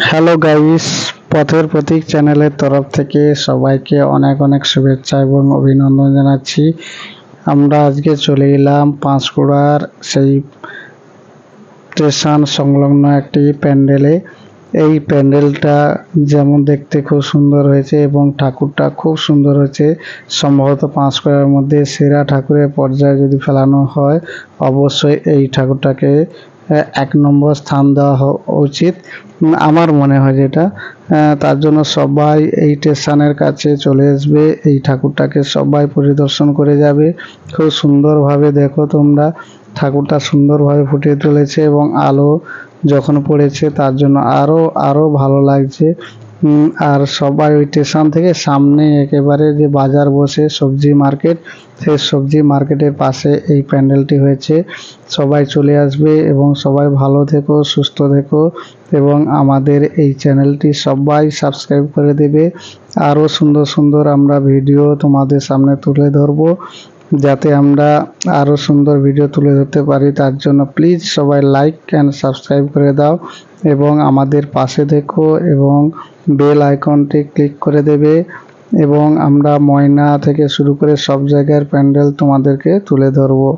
Hello guys, পথের প্রতীক চ্যানেলের তরফ থেকে সবাইকে অনেক অনেক শুভেচ্ছা এবং অভিনন্দন জানাচ্ছি। আমরা আজকে চলে এলাম পাঁশকুড়ার সেই স্টেশন সংলগ্ন একটি প্যান্ডেলে। এই প্যান্ডেলটা যেমন দেখতে খুব সুন্দর হয়েছে এবং ঠাকুরটা খুব সুন্দর হয়েছে। সম্ভবত পাঁশকুড়ার মধ্যে সেরা ঠাকুরের পর্যায়ে যদি ফেলানো হয়, অবশ্যই এই ঠাকুরটাকে ১ নম্বর স্থান দেওয়া উচিত আমার মনে হয় যেটা। তার জন্য সবাই এই স্টেশনের কাছে চলে আসবে, এই ঠাকুরটাকে সবাই পরিদর্শন করে যাবে। খুব সুন্দরভাবে দেখো তোমরা, ঠাকুরটা সুন্দরভাবে ফুটিয়ে তুলেছে এবং আলো যখন পড়েছে তার জন্য আরো ভালো লাগছে। আর সবাই ওই স্টেশন থেকে সামনে একেবারে যে বাজার বসে সবজি মার্কেট, সেই সবজি মার্কেটের পাশে এই প্যান্ডেলটি হয়েছে। সবাই চলে আসবে এবং সবাই ভালো থেকো, সুস্থ থেকো এবং আমাদের এই চ্যানেলটি সবাই সাবস্ক্রাইব করে দেবে। আরও সুন্দর সুন্দর আমরা ভিডিও তোমাদের সামনে তুলে ধরবো, যাতে আমরা আরও সুন্দর ভিডিও তুলে ধরতে পারি। তার জন্য প্লিজ সবাই লাইক অ্যান্ড সাবস্ক্রাইব করে দাও এবং আমাদের পাশে থেকো এবং বেল আইকনটি ক্লিক করে দেবে এবং আমরা ময়না থেকে শুরু করে সব জায়গার প্যান্ডেল তোমাদেরকে তুলে ধরবো।